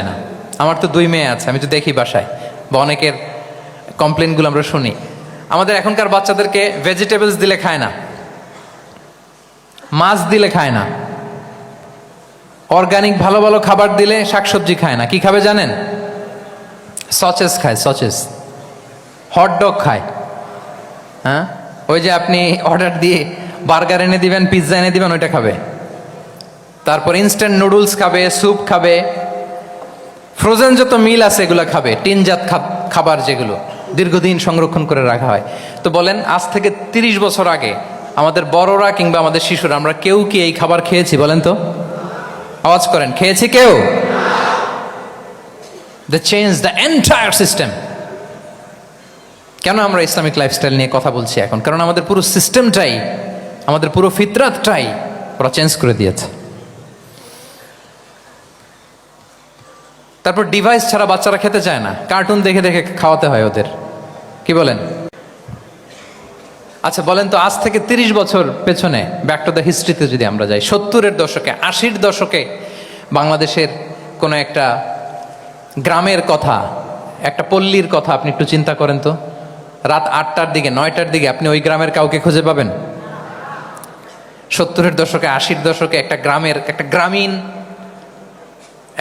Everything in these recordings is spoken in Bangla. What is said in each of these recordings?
না। আমার তো 2 মেয়ে আছে, আমি তো দেখি বাসায় বা অনেকের কমপ্লেনগুলো আমরা শুনি। আমাদের এখনকার বাচ্চাদেরকে ভেজিটেবলস দিলে খায় না, মাছ দিলে খায় না, অর্গানিক ভালো ভালো খাবার দিলে শাকসবজি খায় না। কি খাবে জানেন? সচেস খায়, সচেস, হটডগ খায়। হ্যাঁ, ওই যে আপনি অর্ডার দিয়ে বার্গার এনে দিবেন, পিৎজা এনে দিবেন, ওইটা খাবে। তারপর ইনস্ট্যান্ট নুডলস খাবে, স্যুপ খাবে, ফ্রোজেন যত মিল আছে এগুলো খাবে, টিনজাত খাবার যেগুলো দীর্ঘদিন সংরক্ষণ করে রাখা হয়। তো বলেন, আজ থেকে 30 বছর আগে আমাদের বড়রা কিংবা আমাদের শিশুরা, আমরা কেউ কি এই খাবার খেয়েছি? বলেন তো, আওয়াজ করেন, খেয়েছি কেউ? They change the entire system. কেন আমরা ইসলামিক লাইফস্টাইল নিয়ে কথা বলছি এখন? কারণ আমাদের পুরো সিস্টেমটাই, আমাদের পুরো ফিতরাতটাই ওরা চেঞ্জ করে দিয়েছে। তারপর ডিভাইস ছাড়া বাচ্চারা খেতে চায় না, কার্টুন দেখে দেখে খাওয়াতে হয় ওদের। কি বলেন? আচ্ছা বলেন তো, আজ থেকে 30 বছর পেছনে ব্যাক টু দ্য হিস্ট্রিতে যদি আমরা যাই, 70-এর দশকে, 80-র দশকে বাংলাদেশের কোনো একটা গ্রামের কথা, একটা পল্লীর কথা আপনি একটু চিন্তা করেন তো। রাত 8টার দিকে, 9টার দিকে আপনি ওই গ্রামের কাউকে খুঁজে পাবেন? 70-এর দশকে, 80-র দশকে একটা গ্রামের, একটা গ্রামীণ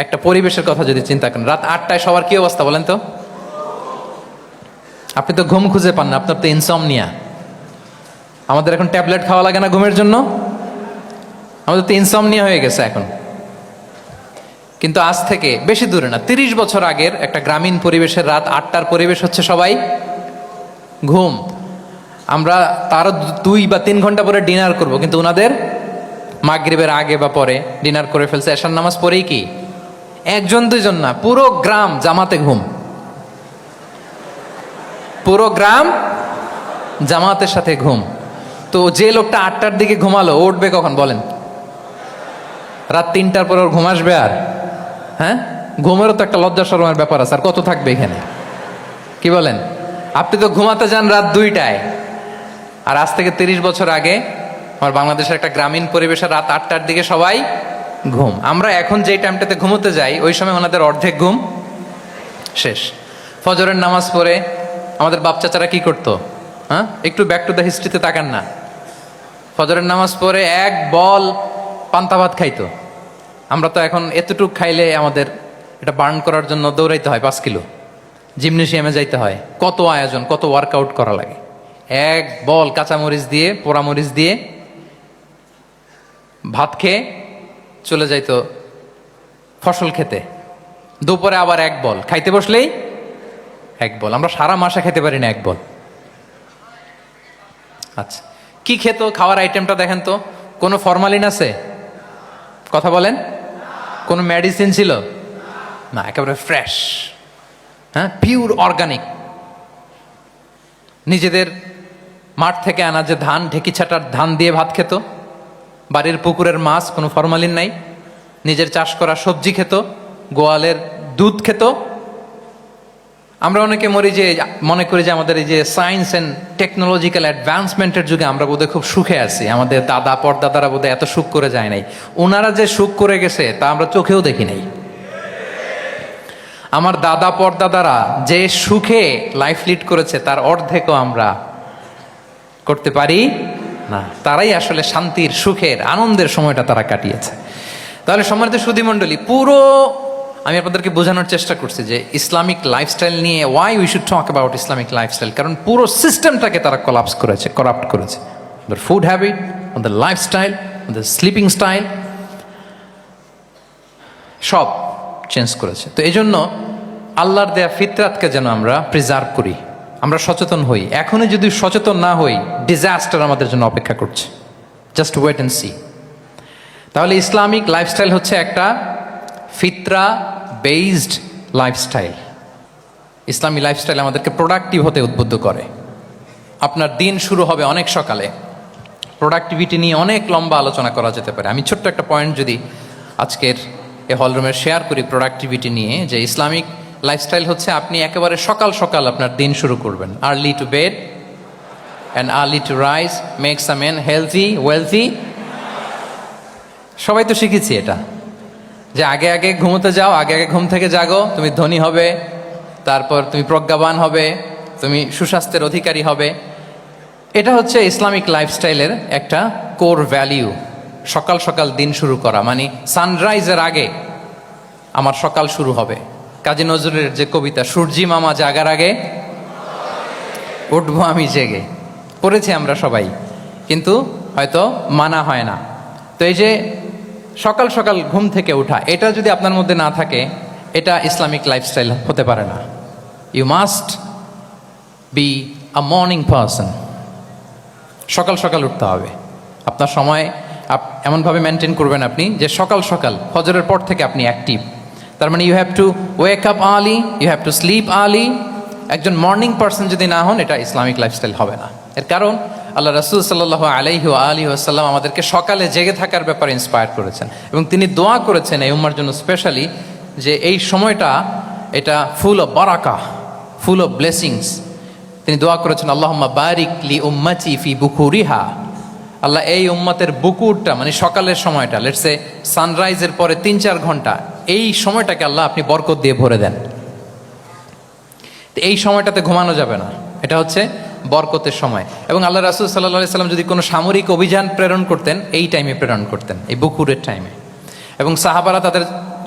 একটা পরিবেশের কথা যদি চিন্তা করেন, রাত 8টায় সবার কি অবস্থা বলেন তো? আপনি তো ঘুম খুঁজে পান না, আপনার তো ইনসমনিয়া। আমাদের এখন ট্যাবলেট খাওয়া লাগে না ঘুমের জন্য? আমাদের তো ইনসমনিয়া হয়ে গেছে এখন। কিন্তু আজ থেকে বেশি দূরে না, 30 বছর আগের একটা গ্রামীণ পরিবেশের রাত 8টার পরিবেশ হচ্ছে সবাই ঘুম। আমরা তারও 2 বা 3 ঘন্টা পরে ডিনার করব, কিন্তু ওনাদের মাগরিবের আগে বা পরে ডিনার করে ফেলছে। এশার নামাজ পড়েই কি 1-2 জন না, পুরো গ্রাম জামাতে ঘুম। পুরো গ্রাম জামাতের সাথে ঘুম। তো যে লোকটা 8টার দিকে ঘুমালো, উঠবে কখন বলেন? রাত 3টার পর ওর ঘুম আসবে? আর হ্যাঁ, ঘুমেরও তো একটা লজ্জা শরমের ব্যাপার আছে। আর কত থাকবে এখানে? কি বলেন? আপনি তো ঘুমাতে যান রাত 2টায়। আর আজ থেকে 30 বছর আগে আমার বাংলাদেশের একটা গ্রামীণ পরিবেশে রাত 8টার দিকে সবাই ঘুম। আমরা এখন যেই টাইমটাতে ঘুমোতে যাই, ওই সময় ওনাদের অর্ধেক ঘুম শেষ। ফজরের নামাজ পড়ে আমাদের বাপ চাচারা কি করতো? হ্যাঁ, একটু ব্যাক টু দ্য হিস্ট্রিতে তাকান না। ফজরের নামাজ পড়ে 1 বল পান্তা ভাত খাইতো। আমরা তো এখন এতটুক খাইলে আমাদের এটা বার্ন করার জন্য দৌড়াইতে হয় 5 কিলো, জিমনেশিয়ামে যাইতে হয়, কত আয়োজন, কত ওয়ার্কআউট করা লাগে। 1 বল কাঁচামরিচ দিয়ে, পোড়ামরিচ দিয়ে ভাত খেয়ে চলে যাইতো ফসল খেতে। দুপুরে আবার 1 বল, খাইতে বসলেই 1 বল। আমরা সারা মাসে খেতে পারি না 1 বল। আচ্ছা, কি খেত? খাওয়ার আইটেমটা দেখেন তো। কোনো ফরমালিন আছে? কথা বলেন। কোনো মেডিসিন ছিল না, একেবারে ফ্রেশ, হ্যাঁ, পিওর অর্গানিক। নিজেদের মাঠ থেকে আনা যে ধান, ঢেকি ছাটার ধান দিয়ে ভাত খেত। বাড়ির পুকুরের মাছ, কোনো ফরমালিন নাই। নিজের চাষ করা সবজি খেত, গোয়ালের দুধ খেত। আমরা অনেকে মনে করি যে আমাদের এই যে সায়েন্স অ্যান্ড টেকনোলজিক্যাল অ্যাডভান্সমেন্টের যুগে আমরা বোধহয় খুব সুখে আছি। আমাদের দাদা পরদাদারা বোধহয় এত সুখ করে যায় নাই। ওনারা যে সুখ করে গেছে তা আমরা চোখেও দেখি নাই। আমার দাদা পরদাদারা যে সুখে লাইফ লিড করেছে তার অর্ধেকও আমরা করতে পারি না। তারাই আসলে শান্তির, সুখের, আনন্দের সময়টা তারা কাটিয়েছে। তাহলে সম্মানিত সুধীমণ্ডলী, পুরো আমি আপনাদেরকে বোঝানোর চেষ্টা করছি যে ইসলামিক লাইফস্টাইল নিয়ে why we should talk about Islamic lifestyle. কারণ পুরো সিস্টেমটাকে তারা কলাপস করেছে, করাপ্ট করেছে। ওদের ফুড হ্যাবিট, ওদের লাইফস্টাইল, ওদের স্লিপিং স্টাইল সব চেঞ্জ করেছে। তো এই জন্য আল্লাহর দেয়া ফিতরাতকে যেন আমরা প্রিজার্ভ করি, আমরা সচেতন হই। এখনই যদি সচেতন না হই, ডিজাস্টার আমাদের জন্য অপেক্ষা করছে। Just wait and see. তাহলে ইসলামিক লাইফস্টাইল হচ্ছে একটা ফিতরা বেসড লাইফস্টাইল। ইসলামী লাইফস্টাইল আমাদেরকে প্রোডাক্টিভ হতে উদ্বুদ্ধ করে। আপনার দিন শুরু হবে অনেক সকালে। প্রোডাক্টিভিটি নিয়ে অনেক লম্বা আলোচনা করা যেতে পারে। আমি ছোট্ট একটা পয়েন্ট যদি আজকের এই হলরুমে শেয়ার করি প্রোডাক্টিভিটি নিয়ে, যে ইসলামিক লাইফস্টাইল হচ্ছে আপনি একেবারে সকাল সকাল আপনার দিন শুরু করবেন। Early to bed and early to rise makes a man healthy wealthy. সবাই তো শিখেছি এটা, যে আগে আগে ঘুমোতে যাও, আগে আগে ঘুম থেকে জাগো, তুমি ধনী হবে, তারপর তুমি প্রজ্ঞাবান হবে, তুমি সুস্বাস্থ্যের অধিকারী হবে। এটা হচ্ছে ইসলামিক লাইফস্টাইলের একটা কোর ভ্যালিউ। সকাল সকাল দিন শুরু করা, মানে সানরাইজের আগে আমার সকাল শুরু হবে। কাজী নজরুলের যে কবিতা, সূর্যি মামা জাগার আগে উঠবো আমি জেগে, পড়েছি আমরা সবাই, কিন্তু হয়তো মানা হয় না। তো এই যে সকাল সকাল ঘুম থেকে ওঠা, এটা যদি আপনার মধ্যে না থাকে, এটা ইসলামিক লাইফস্টাইল হতে পারে না। You must be a morning person. সকাল সকাল উঠতে হবে। আপনার সময় এমনভাবে মেনটেন করবেন আপনি যে সকাল সকাল ফজরের পর থেকে আপনি অ্যাক্টিভ। তার মানে you have to wake up early, you have to sleep early. একজন মর্নিং পারসন যদি না হন, এটা ইসলামিক লাইফস্টাইল হবে না। এর কারণ আল্লাহ রাসূল সাল্লাল্লাহু আলাইহি ওয়া আলিহি ওয়াসাল্লাম আমাদেরকে সকালে জেগে থাকার ব্যাপারে ইন্সপায়ার করেছেন, এবং তিনি দোয়া করেছেন এই উম্মার জন্য স্পেশালি, যে এই সময়টা এটা ফুল অফ বারাকা, ফুল অফ ব্লেসিংস। তিনি দোয়া করেছেন, আল্লাহুম্মা বারিক লি উম্মতি ফি বুকুরিহা। আল্লাহ এই উম্মতের বুকুরটা, মানে সকালের সময়টা, লেটস সে সানরাইজের পরে 3-4 ঘন্টা, এই সময়টাকে আল্লাহ আপনি বরকত দিয়ে ভরে দেন। এই সময়টাতে ঘুমানো যাবে না, এটা হচ্ছে বরকতের সময়। এবং আল্লাহ রাসূল সাল্লাল্লাহু আলাইহি সাল্লাম যদি কোনো সামরিক অভিযান প্রেরণ করতেন, এই টাইমে প্রেরণ করতেন, এই বকুরের টাইমে। এবং সাহাবারা তাদের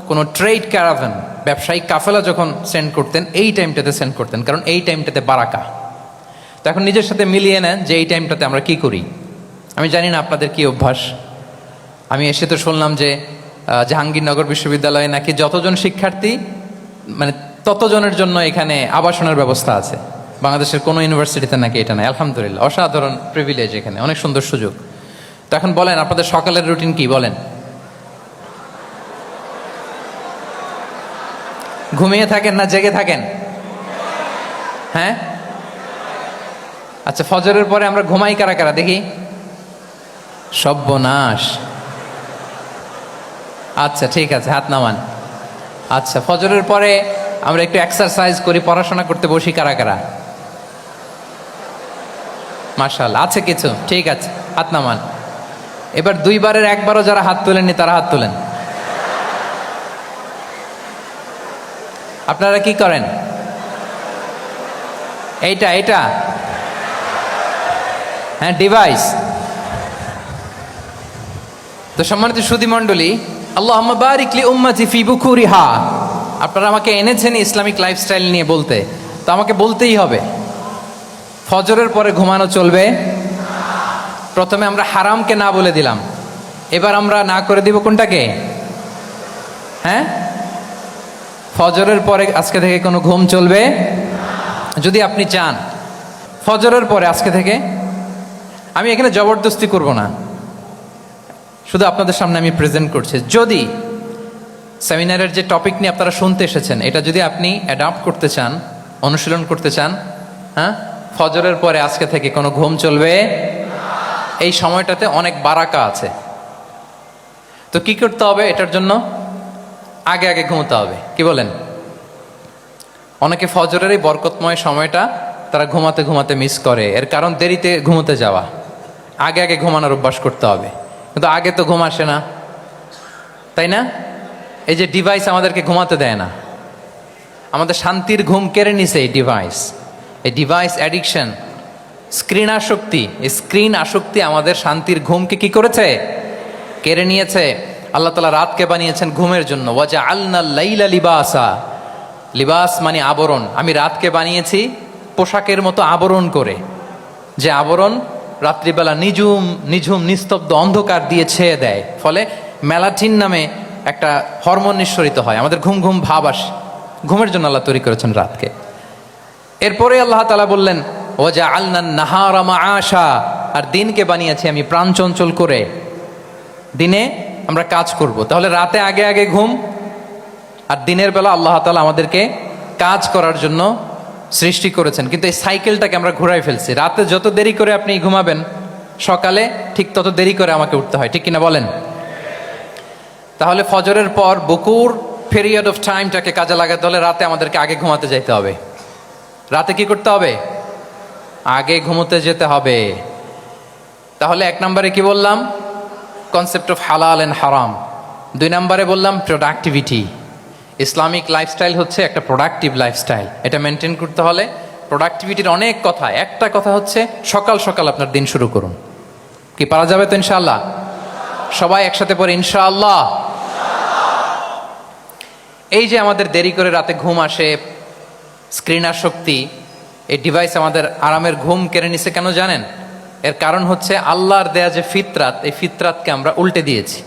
কোনো ট্রেড ক্যারাভান, ব্যবসায়িক কাফেলা যখন সেন্ড করতেন, এই টাইমটাতে সেন্ড করতেন, কারণ এই টাইমটাতে বারাকা। তো এখন নিজের সাথে মিলিয়ে নেন যে এই টাইমটাতে আমরা কি করি। আমি জানি না আপনাদের কি অভ্যাস। আমি এসে তো শুনলাম যে জাহাঙ্গীরনগর বিশ্ববিদ্যালয়ে নাকি যতজন শিক্ষার্থী, মানে ততজনের জন্য এখানে আবাসনের ব্যবস্থা আছে। বাংলাদেশের কোনো ইউনিভার্সিটিতে নাকি এটা নাই। আলহামদুলিল্লাহ, অসাধারণ প্রিভিলেজ, এখানে অনেক সুন্দর সুযোগ। তো এখন বলেন, আপনাদের সকালের রুটিন কি বলেন? ঘুমিয়ে থাকেন না জেগে থাকেন? হ্যাঁ, আচ্ছা, ফজরের পরে আমরা ঘুমাই কারা কারা দেখি? সর্বনাশ। আচ্ছা ঠিক আছে, হাত নামান। আচ্ছা, ফজরের পরে আমরা একটু এক্সারসাইজ করি, পড়াশোনা করতে বসি কারা কারা? মাশাআল্লাহ, আছে কিছু, ঠিক আছে, হাত নামান। এবার 2 বারের 1 বারও যারা হাত তোলেননি তারা হাত তোলেন। আপনারা কি করেন? এইটা হ্যাঁ, ডিভাইস। তো সম্মানিত সুধী মণ্ডলী, আল্লাহুম্মা বারিক লি উম্মতি ফি বুকুরিহা। আপনারা আমাকে এনেছেন ইসলামিক লাইফস্টাইল নিয়ে বলতে, তো আমাকে বলতেই হবে, ফজরের পরে ঘুমানো চলবে। প্রথমে আমরা হারামকে না বলে দিলাম, এবার আমরা না করে দিব কোনটাকে? হ্যাঁ, ফজরের পরে আজকে থেকে কোনো ঘুম চলবে। যদি আপনি চান ফজরের পরে আজকে থেকে, আমি এখানে জবরদস্তি করব না, শুধু আপনাদের সামনে আমি প্রেজেন্ট করছি। যদি সেমিনারের যে টপিক নিয়ে আপনারা শুনতে এসেছেন, এটা যদি আপনি অ্যাডাপ্ট করতে চান, অনুশীলন করতে চান, হ্যাঁ, ফজরের পরে আজকে থেকে কোনো ঘুম চলবে। এই সময়টাতে অনেক বারাকা আছে। তো কি করতে হবে? এটার জন্য আগে আগে ঘুমোতে হবে। কি বলেন? অনেকে ফজরের এই বরকতময় সময়টা তারা ঘুমাতে ঘুমাতে মিস করে। এর কারণ দেরিতে ঘুমোতে যাওয়া। আগে আগে ঘুমানোর অভ্যাস করতে হবে, কিন্তু আগে তো ঘুম আসে না, তাই না? এই যে ডিভাইস আমাদেরকে ঘুমাতে দেয় না, আমাদের শান্তির ঘুম কেড়ে নিছে এই ডিভাইস। এই ডিভাইস অ্যাডিকশন, স্ক্রিন আসক্তি, এই স্ক্রিন আসক্তি আমাদের শান্তির ঘুমকে কি করেছে? কেড়ে নিয়েছে। আল্লাহ তাআলা রাতকে বানিয়েছেন ঘুমের জন্য। ওয়াজআলনা লাইলা লিবাসা। লিবাস মানে আবরণ। আমি রাতকে বানিয়েছি পোশাকের মতো আবরণ করে, যে আবরণ রাত্রিবেলা নিঝুম নিঝুম নিস্তব্ধ অন্ধকার দিয়ে ছেয়ে দেয়। ফলে মেলাটিন নামে একটা হরমোন নিঃসরিত হয়, আমাদের ঘুম ঘুম ভাব আসে। ঘুমের জন্য আল্লাহ তৈরি করেছেন রাতকে। এরপরে আল্লাহ তাআলা বললেন, ওয়াজআলনা নাহারা মাআশা। আর দিনকে বানিয়েছি আমি প্রাণ চঞ্চল করে, দিনে আমরা কাজ করব। তাহলে রাতে আগে আগে ঘুম, আর দিনের বেলা আল্লাহ তাআলা আমাদেরকে কাজ করার জন্য সৃষ্টি করেছেন। কিন্তু এই সাইকেলটাকে আমরা ঘুরাই ফেলছি। রাতে যত দেরি করে আপনি ঘুমাবেন, সকালে ঠিক তত দেরি করে আমাকে উঠতে হয়, ঠিক কিনা বলেন? তাহলে ফজরের পর বকুর পিরিয়ড অফ টাইমটাকে কাজে লাগাতে হলে রাতে আমাদেরকে আগে ঘুমাতে যেতে হবে। রাতে কি করতে হবে? আগে ঘুমোতে যেতে হবে। তাহলে 1 নম্বরে কি বললাম? কনসেপ্ট অফ হালাল এন্ড হারাম। 2 নম্বরে বললাম প্রোডাক্টিভিটি। ইসলামিক লাইফস্টাইল হচ্ছে একটা প্রোডাক্টিভ লাইফস্টাইল। এটা মেনটেন করতে হলে প্রোডাক্টিভিটির অনেক কথা, একটা কথা হচ্ছে সকাল সকাল আপনার দিন শুরু করুন। কি পারা যাবে তো ইনশাআল্লাহ? সবাই একসাথে পড়ে ইনশাআল্লাহ। এই যে আমাদের দেরি করে রাতে ঘুম আসে, স্ক্রিন আসক্তি, এই ডিভাইস আমাদের আরামের ঘুম কেড়ে নিছে কেন জানেন? এর কারণ হচ্ছে আল্লাহর দেয়া যে ফিতরাত, এই ফিতরাতকে আমরা উল্টে দিয়েছি।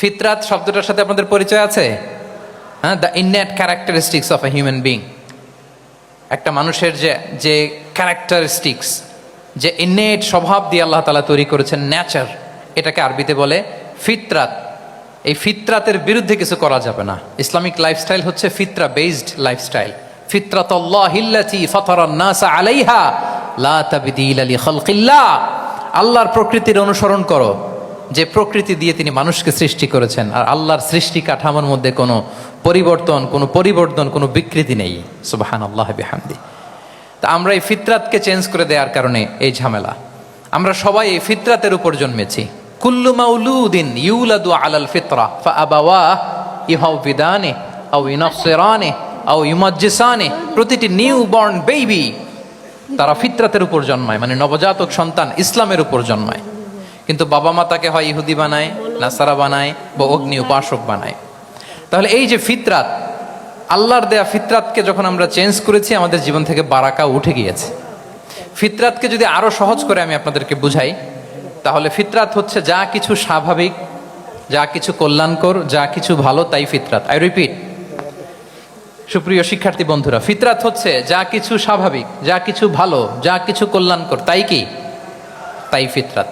ফিতরাত শব্দটার সাথে আপনাদের পরিচয় আছে? হ্যাঁ, the innate characteristics of a human being. একটা মানুষের যে ক্যারেক্টারিস্টিক্স, যে ইননেট স্বভাব দিয়ে আল্লাহ তাআলা তৈরি করেছেন, নেচার, এটাকে আরবিতে বলে ফিতরাত। এই ফিতরাতের বিরুদ্ধে কিছু করা যাবে না। ইসলামিক লাইফস্টাইল হচ্ছে ফিতরা বেসড লাইফস্টাইল। ফিতরাতাল্লাহিল্লাতী ফাতারান নাস আলাইহা লা তাবদীলা লিখালকিল্লাহ। আল্লাহর প্রকৃতির অনুসরণ করো, যে প্রকৃতি দিয়ে তিনি মানুষকে সৃষ্টি করেছেন। আর আল্লাহর সৃষ্টি কাঠামোর মধ্যে কোনো পরিবর্তন, কোনো বিকৃতি নেই। সুবহানাল্লাহ বিহামদি। তা আমরা এই ফিতরাতকে চেঞ্জ করে দেওয়ার কারণে এই ঝামেলা। আমরা সবাই এই ফিতরাতের উপর জন্মেছি। কুল্লু মাউলুদিন ইউলাদু আলাল ফিতরা ফাআবাওয়াহু ইউহাউবিদানি আও ইউনাসসিরানি আও ইউমাজ্জিসানি। প্রতিটি নিউ বর্ন বেবি তারা ফিতরাতের উপর জন্মায়, মানে নবজাতক সন্তান ইসলামের উপর জন্মায়। কিন্তু বাবা মা তাকে হয় ইহুদি বানায়, নাসারা বানায়, বা অগ্নি উপাসক বানায়। তাহলে এই যে ফিতরাত, আল্লাহর দেয়া ফিতরাতকে যখন আমরা চেঞ্জ করেছি, আমাদের জীবন থেকে বারাকা উঠে গিয়েছে। ফিতরাতকে যদি আরো সহজ করে আমি আপনাদেরকে বুঝাই, তাহলে ফিতরাত হচ্ছে যা কিছু স্বাভাবিক, যা কিছু কল্যাণকর, যা কিছু ভালো, তাই ফিতরাত। আই রিপিট, সুপ্রিয় শিক্ষার্থী বন্ধুরা, ফিতরাত হচ্ছে যা কিছু স্বাভাবিক, যা কিছু ভালো, যা কিছু কল্যাণকর, তাই কি? তাই ফিতরাত।